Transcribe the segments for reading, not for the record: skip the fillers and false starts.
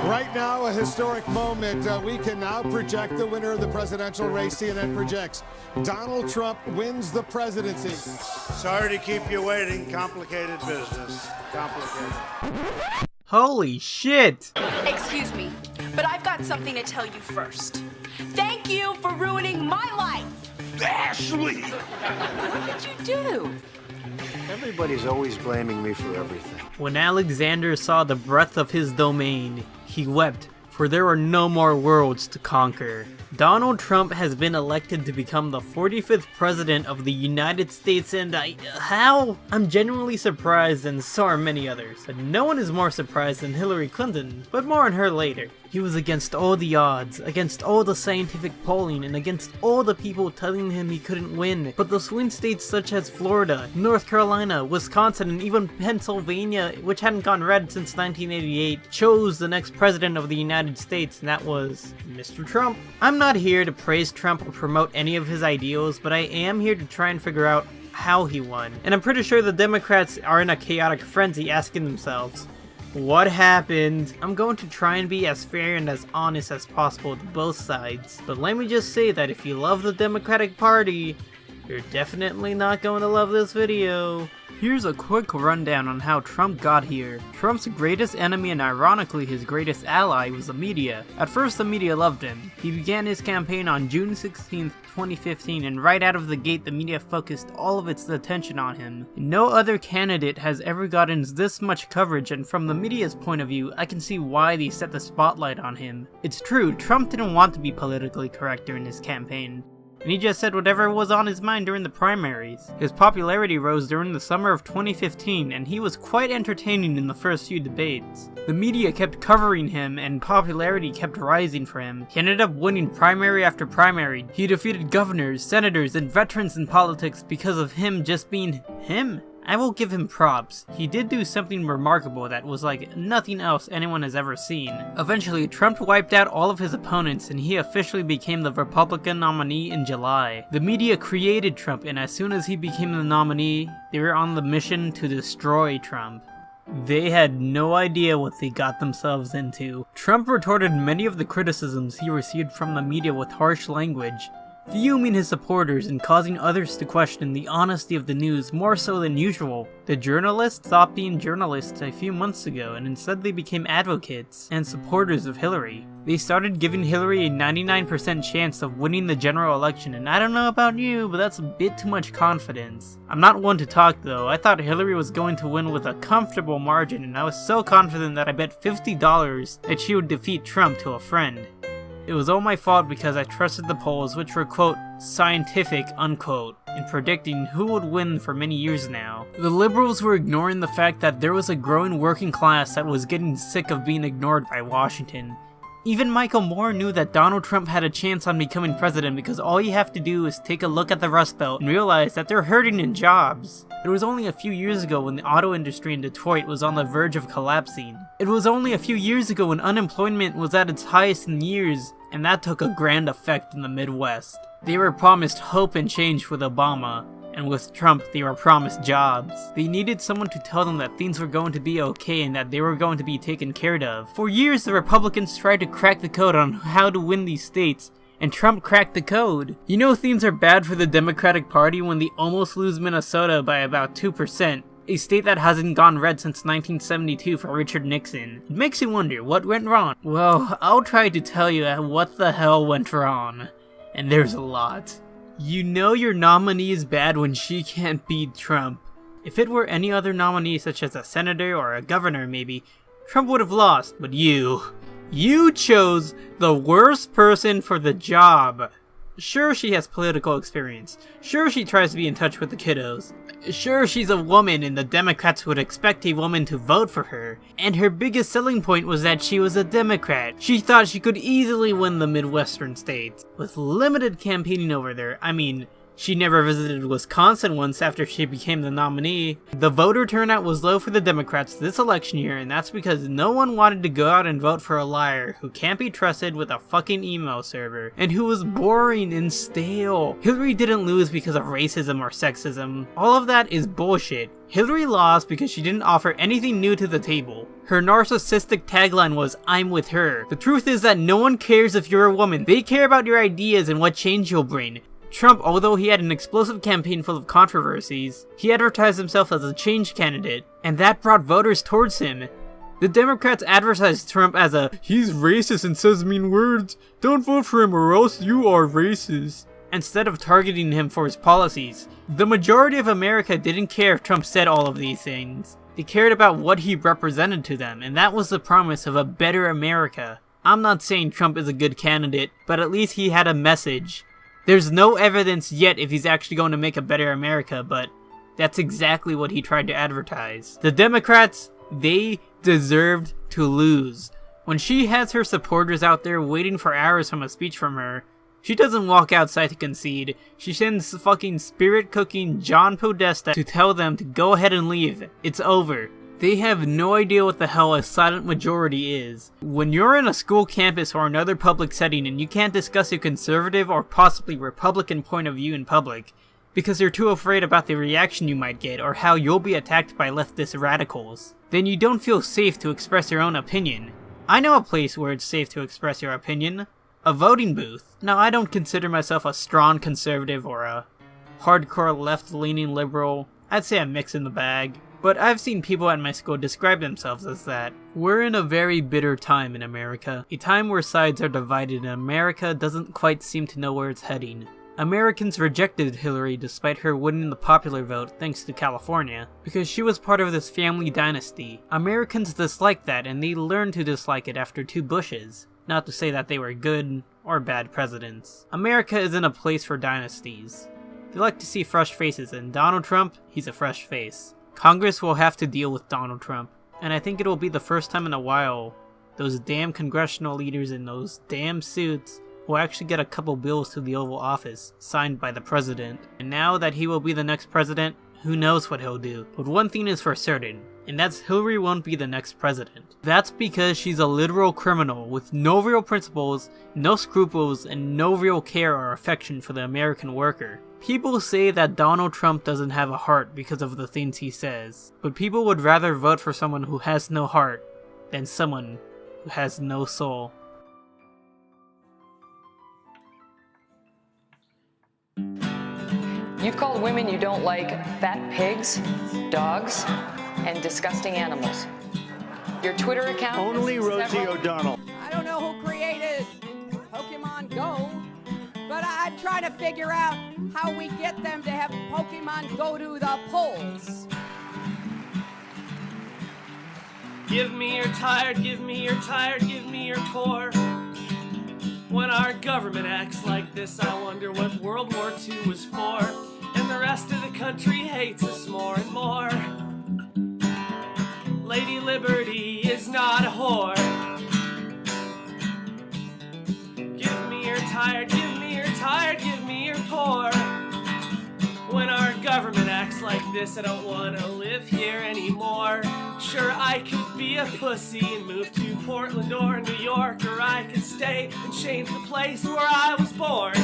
Right now, a historic moment. We can now project the winner of the presidential race. CNN projects Donald Trump wins the presidency. Sorry to keep you waiting. Complicated business. Complicated. Holy shit! Excuse me, but I've got something to tell you first. Thank you for ruining my life! Ashley! What did you do? Everybody's always blaming me for everything. When Alexander saw the breadth of his domain, he wept, for there were no more worlds to conquer. Donald Trump has been elected to become the 45th president of the United States, and how? I'm genuinely surprised, and so are many others. But no one is more surprised than Hillary Clinton, but more on her later. He was against all the odds, against all the scientific polling, and against all the people telling him he couldn't win. But the swing states such as Florida, North Carolina, Wisconsin, and even Pennsylvania, which hadn't gone red since 1988, chose the next president of the United States, and that was Mr. Trump. I'm not here to praise Trump or promote any of his ideals, but I am here to try and figure out how he won. And I'm pretty sure the Democrats are in a chaotic frenzy asking themselves, what happened? I'm going to try and be as fair and as honest as possible to both sides. But let me just say that if you love the Democratic Party, you're definitely not going to love this video. Here's a quick rundown on how Trump got here. Trump's greatest enemy and ironically his greatest ally was the media. At first the media loved him. He began his campaign on June 16th, 2015, and right out of the gate the media focused all of its attention on him. No other candidate has ever gotten this much coverage, and from the media's point of view, I can see why they set the spotlight on him. It's true, Trump didn't want to be politically correct during his campaign, and he just said whatever was on his mind during the primaries. His popularity rose during the summer of 2015, and he was quite entertaining in the first few debates. The media kept covering him, and popularity kept rising for him. He ended up winning primary after primary. He defeated governors, senators, and veterans in politics because of him just being him. I will give him props. He did do something remarkable that was like nothing else anyone has ever seen. Eventually, Trump wiped out all of his opponents and he officially became the Republican nominee in July. The media created Trump, and as soon as he became the nominee, they were on the mission to destroy Trump. They had no idea what they got themselves into. Trump retorted many of the criticisms he received from the media with harsh language, fuming his supporters and causing others to question the honesty of the news more so than usual. The journalists stopped being journalists a few months ago, and instead they became advocates and supporters of Hillary. They started giving Hillary a 99% chance of winning the general election, and I don't know about you, but that's a bit too much confidence. I'm not one to talk though. I thought Hillary was going to win with a comfortable margin, and I was so confident that I bet $50 that she would defeat Trump to a friend. It was all my fault because I trusted the polls, which were quote, scientific unquote, in predicting who would win for many years now. The liberals were ignoring the fact that there was a growing working class that was getting sick of being ignored by Washington. Even Michael Moore knew that Donald Trump had a chance on becoming president because all you have to do is take a look at the Rust Belt and realize that they're hurting in jobs. It was only a few years ago when the auto industry in Detroit was on the verge of collapsing. It was only a few years ago when unemployment was at its highest in years, and that took a grand effect in the Midwest. They were promised hope and change with Obama, and with Trump they were promised jobs. They needed someone to tell them that things were going to be okay and that they were going to be taken care of. For years the Republicans tried to crack the code on how to win these states, and Trump cracked the code. You know things are bad for the Democratic Party when they almost lose Minnesota by about 2%, a state that hasn't gone red since 1972 for Richard Nixon. It makes you wonder, what went wrong? Well, I'll try to tell you what the hell went wrong, and there's a lot. You know your nominee is bad when she can't beat Trump. If it were any other nominee such as a senator or a governor maybe, Trump would have lost, but you chose the worst person for the job. Sure, she has political experience. Sure, she tries to be in touch with the kiddos. Sure, she's a woman and the Democrats would expect a woman to vote for her. And her biggest selling point was that she was a Democrat. She thought she could easily win the Midwestern states. With limited campaigning over there, I mean, she never visited Wisconsin once after she became the nominee. The voter turnout was low for the Democrats this election year, and that's because no one wanted to go out and vote for a liar who can't be trusted with a fucking email server, and who was boring and stale. Hillary didn't lose because of racism or sexism. All of that is bullshit. Hillary lost because she didn't offer anything new to the table. Her narcissistic tagline was, "I'm with her." The truth is that no one cares if you're a woman. They care about your ideas and what change you'll bring. Trump, although he had an explosive campaign full of controversies, he advertised himself as a change candidate, and that brought voters towards him. The Democrats advertised Trump as he's racist and says mean words. Don't vote for him or else you are racist, instead of targeting him for his policies. The majority of America didn't care if Trump said all of these things. They cared about what he represented to them, and that was the promise of a better America. I'm not saying Trump is a good candidate, but at least he had a message. There's no evidence yet if he's actually going to make a better America, but that's exactly what he tried to advertise. The Democrats, they deserved to lose. When she has her supporters out there waiting for hours from a speech from her, she doesn't walk outside to concede. She sends fucking spirit-cooking John Podesta to tell them to go ahead and leave. It's over. They have no idea what the hell a silent majority is. When you're in a school campus or another public setting and you can't discuss your conservative or possibly Republican point of view in public, because you're too afraid about the reaction you might get or how you'll be attacked by leftist radicals, then you don't feel safe to express your own opinion. I know a place where it's safe to express your opinion. A voting booth. Now, I don't consider myself a strong conservative or a hardcore left-leaning liberal. I'd say a mix in the bag. But I've seen people at my school describe themselves as that. We're in a very bitter time in America. A time where sides are divided and America doesn't quite seem to know where it's heading. Americans rejected Hillary despite her winning the popular vote thanks to California, because she was part of this family dynasty. Americans dislike that, and they learned to dislike it after 2 Bushes. Not to say that they were good or bad presidents. America is in a place for dynasties. They like to see fresh faces, and Donald Trump, he's a fresh face. Congress will have to deal with Donald Trump, and I think it will be the first time in a while those damn congressional leaders in those damn suits will actually get a couple bills to the Oval Office, signed by the president. And now that he will be the next president, who knows what he'll do. But one thing is for certain, and that's Hillary won't be the next president. That's because she's a literal criminal with no real principles, no scruples, and no real care or affection for the American worker. People say that Donald Trump doesn't have a heart because of the things he says, but people would rather vote for someone who has no heart than someone who has no soul. You've called women you don't like fat pigs, dogs, and disgusting animals. Your Twitter account... Only Rosie O'Donnell. I don't know who created Pokemon Go, but I'm trying to figure out how we get them to have Pokemon go to the polls. Give me your tired, give me your tired, give me your poor. When our government acts like this, I wonder what World War II was for. And the rest of the country hates us more and more. Lady Liberty is not a whore. Give me your tired, give me your tired, give me your poor. When our government acts like this, I don't want to live here anymore. Sure, I could be a pussy and move to Portland or New York, or I could stay and change the place where I was born.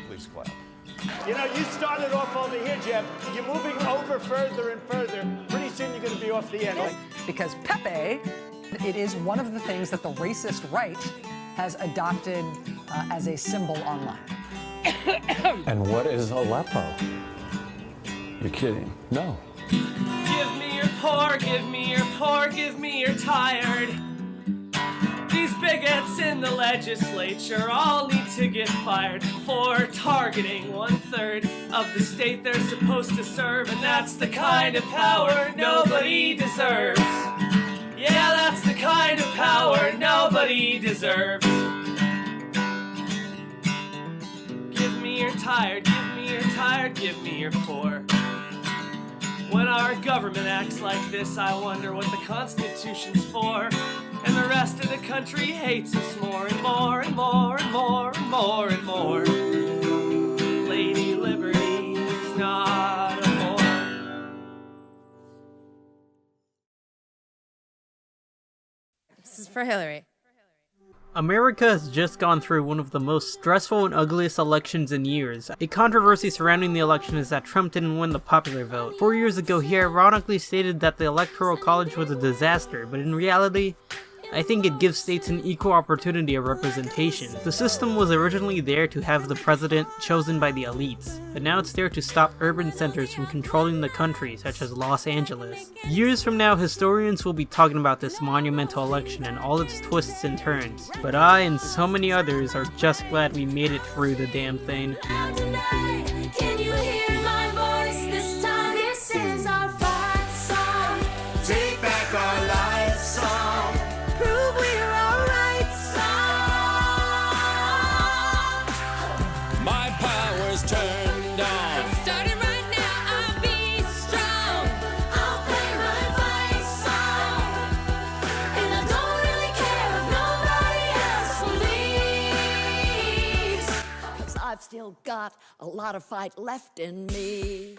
Please clap. You know, you started off over here, Jeff. You're moving over further and further. Pretty soon you're going to be off the end. Because Pepe, it is one of the things that the racist right has adopted as a symbol online. And what is Aleppo? You're kidding. No. Give me your poor, give me your poor, give me your tired. These bigots in the legislature all need to get fired for targeting 1/3 of the state they're supposed to serve, and that's the kind of power nobody deserves. Yeah, that's the kind of power nobody deserves. Give me your tired, give me your tired, give me your poor. When our government acts like this, I wonder what the Constitution's for. And the rest of the country hates us more and more and more and more and more and more. Lady Liberty is not a whore. This is for Hillary. America has just gone through one of the most stressful and ugliest elections in years. A controversy surrounding the election is that Trump didn't win the popular vote. 4 years ago, he ironically stated that the Electoral College was a disaster, but in reality, I think it gives states an equal opportunity of representation. The system was originally there to have the president chosen by the elites, but now it's there to stop urban centers from controlling the country, such as Los Angeles. Years from now, historians will be talking about this monumental election and all its twists and turns, but I and so many others are just glad we made it through the damn thing. Can you hear my voice this time? This is our fight song. Take back our life song. Prove we're alright song. My power's turned on. Starting right now, I'll be strong. I'll play my fight song. And I don't really care if nobody else believes. 'Cause I've still got a lot of fight left in me.